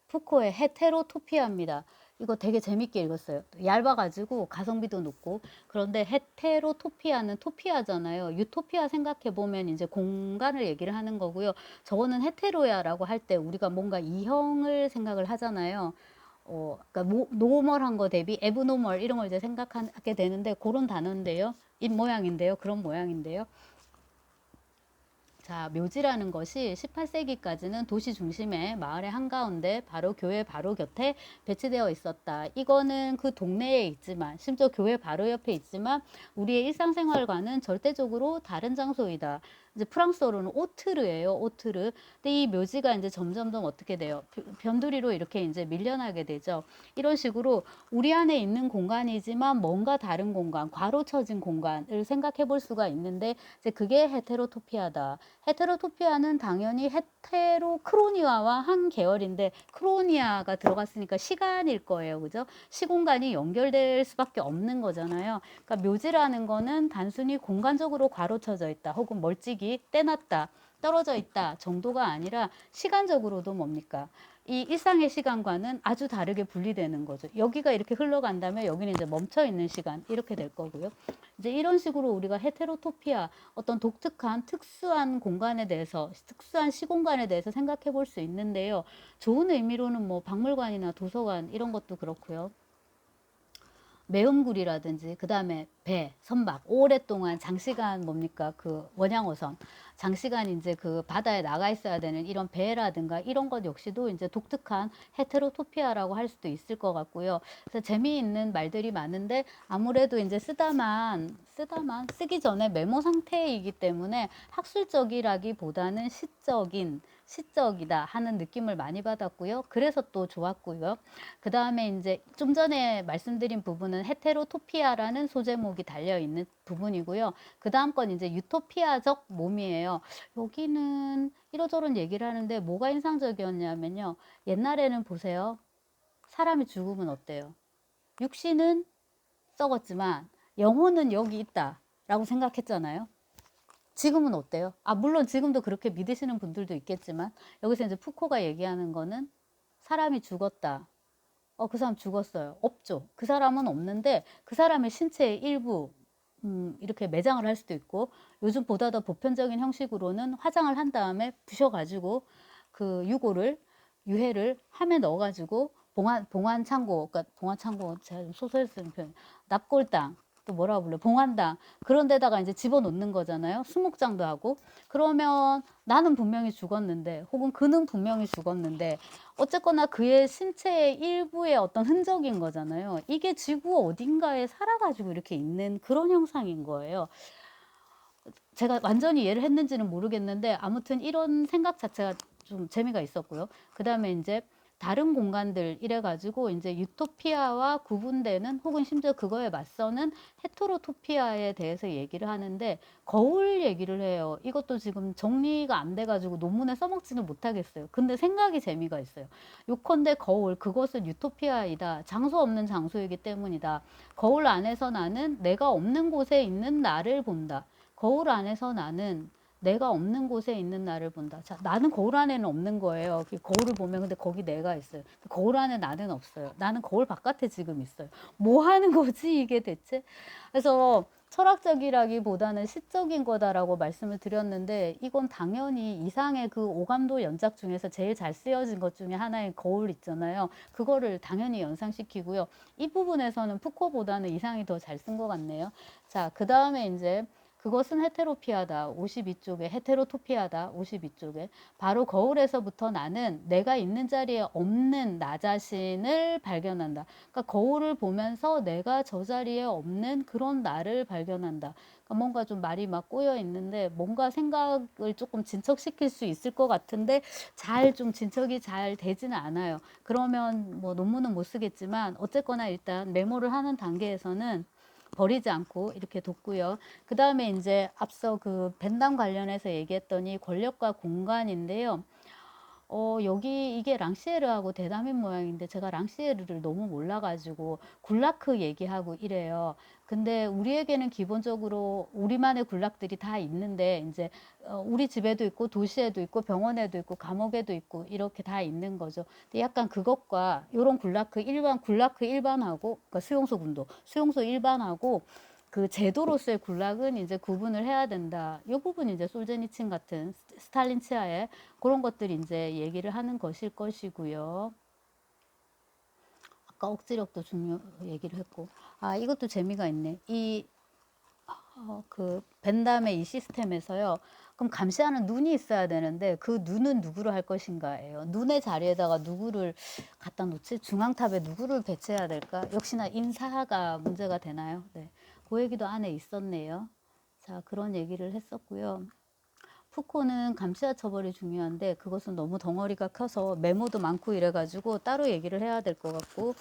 푸코의 헤테로토피아입니다. 이거 되게 재밌게 읽었어요. 얇아가지고 가성비도 높고. 그런데 헤테로토피아는 토피아잖아요. 유토피아 생각해보면 이제 공간을 얘기를 하는 거고요. 저거는 헤테로야라고 할 때 우리가 뭔가 이형을 생각을 하잖아요. 그러니까 노멀한 거 대비 에브노멀 이런 걸 이제 생각하게 되는데 그런 단어인데요. 입 모양인데요. 그런 모양인데요. 자, 묘지라는 것이 18세기까지는 도시 중심의 마을의 한가운데 바로 교회 바로 곁에 배치되어 있었다. 이거는 그 동네에 있지만, 심지어 교회 바로 옆에 있지만 우리의 일상생활과는 절대적으로 다른 장소이다. 이제 프랑스어로는 오트르예요. 오트르. 근데 이 묘지가 이제 점점점 어떻게 돼요? 변두리로 이렇게 이제 밀려나게 되죠. 이런 식으로 우리 안에 있는 공간이지만 뭔가 다른 공간, 괄호쳐진 공간을 생각해 볼 수가 있는데 이제 그게 헤테로토피아다. 헤테로토피아는 당연히 헤테로크로니아와 한 계열인데 크로니아가 들어갔으니까 시간일 거예요. 그죠? 시공간이 연결될 수밖에 없는 거잖아요. 그러니까 묘지라는 거는 단순히 공간적으로 괄호쳐져 있다. 혹은 멀찍이 떼놨다. 떨어져 있다 정도가 아니라 시간적으로도 뭡니까? 이 일상의 시간과는 아주 다르게 분리되는 거죠. 여기가 이렇게 흘러간다면 여기는 이제 멈춰 있는 시간 이렇게 될 거고요. 이제 이런 식으로 우리가 헤테로토피아 어떤 독특한 특수한 공간에 대해서 특수한 시공간에 대해서 생각해 볼 수 있는데요. 좋은 의미로는 뭐 박물관이나 도서관 이런 것도 그렇고요. 매음굴이라든지 그 다음에 배, 선박 오랫동안 장시간 뭡니까 그 원양어선 장시간 이제 그 바다에 나가 있어야 되는 이런 배라든가 이런 것 역시도 이제 독특한 헤테로토피아라고 할 수도 있을 것 같고요. 그래서 재미있는 말들이 많은데 아무래도 이제 쓰다만 쓰기 전에 메모 상태이기 때문에 학술적이라기보다는 시적이다 하는 느낌을 많이 받았고요. 그래서 또 좋았고요. 그 다음에 이제 좀 전에 말씀드린 부분은 헤테로토피아라는 소제목이 달려있는 부분이고요. 그 다음 건 이제 유토피아적 몸이에요. 여기는 이러저런 얘기를 하는데 뭐가 인상적이었냐면요. 옛날에는 보세요. 사람이 죽으면 어때요? 육신은 썩었지만 영혼은 여기 있다 라고 생각했잖아요. 지금은 어때요? 물론 지금도 그렇게 믿으시는 분들도 있겠지만 여기서 이제 푸코가 얘기하는 거는 사람이 죽었다. 그 사람 죽었어요. 없죠. 그 사람은 없는데 그 사람의 신체의 일부 이렇게 매장을 할 수도 있고 요즘 보다 더 보편적인 형식으로는 화장을 한 다음에 부셔가지고 그 유해를 함에 넣어가지고 봉환 창고, 그러니까 봉환 창고 제가 좀 소설 쓰는 표현, 납골당 또 뭐라고 불러요? 봉환당 그런 데다가 이제 집어넣는 거잖아요. 수목장도 하고 그러면 나는 분명히 죽었는데 혹은 그는 분명히 죽었는데 어쨌거나 그의 신체의 일부의 어떤 흔적인 거잖아요. 이게 지구 어딘가에 살아가지고 이렇게 있는 그런 형상인 거예요. 제가 완전히 이해를 했는지는 모르겠는데 아무튼 이런 생각 자체가 좀 재미가 있었고요. 그 다음에 이제 다른 공간들 이래가지고 이제 유토피아와 구분되는 혹은 심지어 그거에 맞서는 헤테로토피아에 대해서 얘기를 하는데 거울 얘기를 해요. 이것도 지금 정리가 안 돼가지고 논문에 써먹지는 못하겠어요. 근데 생각이 재미가 있어요. 요컨대 거울, 그것은 유토피아이다. 장소 없는 장소이기 때문이다. 거울 안에서 나는 내가 없는 곳에 있는 나를 본다. 거울 안에서 나는 내가 없는 곳에 있는 나를 본다. 자, 나는 거울 안에는 없는 거예요. 거울을 보면 근데 거기 내가 있어요. 거울 안에 나는 없어요. 나는 거울 바깥에 지금 있어요. 뭐 하는 거지 이게 대체? 그래서 철학적이라기보다는 시적인 거다라고 말씀을 드렸는데 이건 당연히 이상의 그 오감도 연작 중에서 제일 잘 쓰여진 것 중에 하나인 거울 있잖아요. 그거를 당연히 연상시키고요. 이 부분에서는 푸코보다는 이상이 더 잘 쓴 것 같네요. 자, 그 다음에 이제 그것은 헤테로피아다. 52쪽에 헤테로토피아다. 52쪽에 바로 거울에서부터 나는 내가 있는 자리에 없는 나 자신을 발견한다. 그러니까 거울을 보면서 내가 저 자리에 없는 그런 나를 발견한다. 그러니까 뭔가 좀 말이 막 꼬여 있는데 뭔가 생각을 조금 진척시킬 수 있을 것 같은데 잘 좀 진척이 잘 되지는 않아요. 그러면 뭐 논문은 못 쓰겠지만 어쨌거나 일단 메모를 하는 단계에서는 버리지 않고 이렇게 뒀고요. 그 다음에 이제 앞서 그 벤담 관련해서 얘기했더니 권력과 공간인데요. 여기 이게 랑시에르하고 대담인 모양인데 제가 랑시에르를 너무 몰라가지고 굴라크 얘기하고 이래요. 근데 우리에게는 기본적으로 우리만의 굴락들이 다 있는데 이제 우리 집에도 있고 도시에도 있고 병원에도 있고 감옥에도 있고 이렇게 다 있는 거죠. 근데 약간 그것과 요런 굴라크 일반하고 그러니까 수용소 일반하고 그 제도로서의 굴락은 이제 구분을 해야 된다. 이 부분 이제 솔제니친 같은 스탈린 치하에 그런 것들이 이제 얘기를 하는 것일 것이고요. 아까 억지력도 중요 얘기를 했고, 아 이것도 재미가 있네. 그 벤담의 이 시스템에서요. 그럼 감시하는 눈이 있어야 되는데 그 눈은 누구로 할 것인가예요. 눈의 자리에다가 누구를 갖다 놓지? 중앙탑에 누구를 배치해야 될까? 역시나 인사가 문제가 되나요? 네. 그 얘기도 안에 있었네요. 자, 그런 얘기를 했었고요. 푸코는 감시와 처벌이 중요한데 그것은 너무 덩어리가 커서 메모도 많고 이래가지고 따로 얘기를 해야 될 것 같고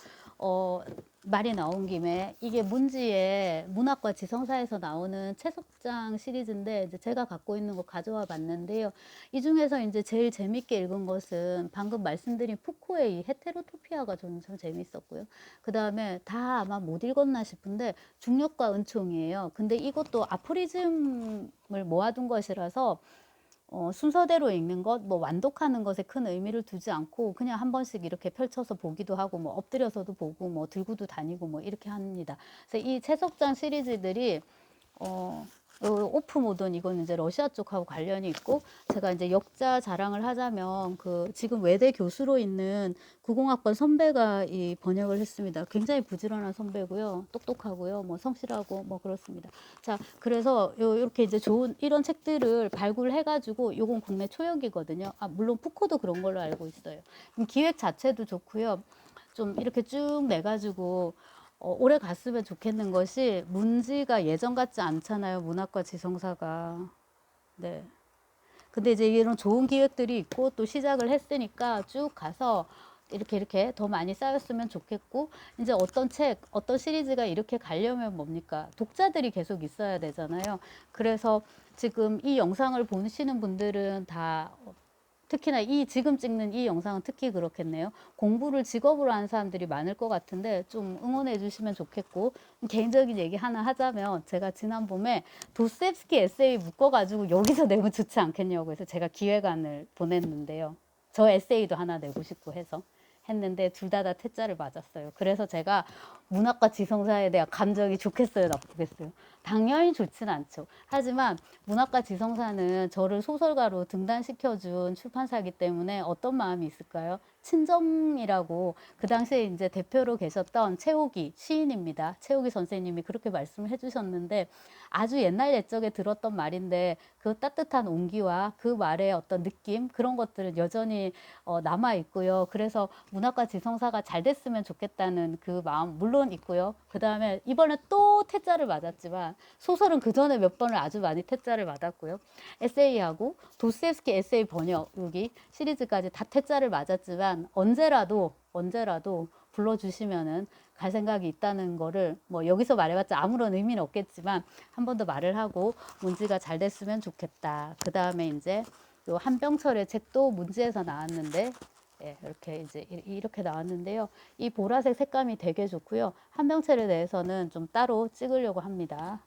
말이 나온 김에 이게 문지의 문학과 지성사에서 나오는 채석장 시리즈인데 이제 제가 갖고 있는 거 가져와 봤는데요. 이 중에서 이제 제일 재밌게 읽은 것은 방금 말씀드린 푸코의 이 헤테로토피아가 저는 참 재밌었고요. 그 다음에 다 아마 못 읽었나 싶은데 중력과 은총이에요. 근데 이것도 아포리즘을 모아둔 것이라서 순서대로 읽는 것, 뭐 완독하는 것에 큰 의미를 두지 않고 그냥 한 번씩 이렇게 펼쳐서 보기도 하고 뭐 엎드려서도 보고 뭐 들고도 다니고 뭐 이렇게 합니다. 그래서 이 채석장 시리즈들이 오프 모던 이건 이제 러시아 쪽하고 관련이 있고 제가 이제 역자 자랑을 하자면 그 지금 외대 교수로 있는 구공학번 선배가 이 번역을 했습니다. 굉장히 부지런한 선배고요. 똑똑하고요. 뭐 성실하고 뭐 그렇습니다. 자, 그래서 이렇게 이제 좋은 이런 책들을 발굴해 가지고 요건 국내 초역이거든요. 아, 물론 푸코도 그런 걸로 알고 있어요. 기획 자체도 좋고요. 좀 이렇게 쭉 내 가지고 오래 갔으면 좋겠는 것이 문지가 예전 같지 않잖아요. 문학과 지성사가. 네. 근데 이제 이런 좋은 기획들이 있고 또 시작을 했으니까 쭉 가서 이렇게 더 많이 쌓였으면 좋겠고 이제 어떤 책, 어떤 시리즈가 이렇게 가려면 뭡니까? 독자들이 계속 있어야 되잖아요. 그래서 지금 이 영상을 보시는 분들은 다 특히나 지금 찍는 이 영상은 특히 그렇겠네요. 공부를 직업으로 하는 사람들이 많을 것 같은데 좀 응원해 주시면 좋겠고 개인적인 얘기 하나 하자면 제가 지난 봄에 도스옙스키 에세이 묶어가지고 여기서 내면 좋지 않겠냐고 해서 제가 기획안을 보냈는데요. 저 에세이도 하나 내고 싶고 해서 했는데 둘 다 퇴짜를 맞았어요. 그래서 제가 문학과 지성사에 대한 감정이 좋겠어요, 나쁘겠어요? 당연히 좋진 않죠. 하지만 문학과 지성사는 저를 소설가로 등단시켜준 출판사이기 때문에 어떤 마음이 있을까요? 친정이라고 그 당시에 이제 대표로 계셨던 최옥이 시인입니다. 최옥이 선생님이 그렇게 말씀을 해주셨는데 아주 옛날 옛적에 들었던 말인데 그 따뜻한 온기와 그 말의 어떤 느낌 그런 것들은 여전히 남아 있고요. 그래서 문학과 지성사가 잘 됐으면 좋겠다는 그 마음 물론 있고요. 그 다음에 이번에 또 퇴짜를 맞았지만 소설은 그 전에 몇 번을 아주 많이 퇴짜를 맞았고요. 에세이하고 도스옙스키 에세이 번역 여기 시리즈까지 다 퇴짜를 맞았지만 언제라도 불러주시면은 갈 생각이 있다는 거를 뭐 여기서 말해봤자 아무런 의미는 없겠지만 한 번 더 말을 하고 문지가 잘 됐으면 좋겠다. 그 다음에 이제 요 한병철의 책도 문지에서 나왔는데 예, 이렇게 이제 이렇게 나왔는데요. 이 보라색 색감이 되게 좋고요. 한병철에 대해서는 좀 따로 찍으려고 합니다.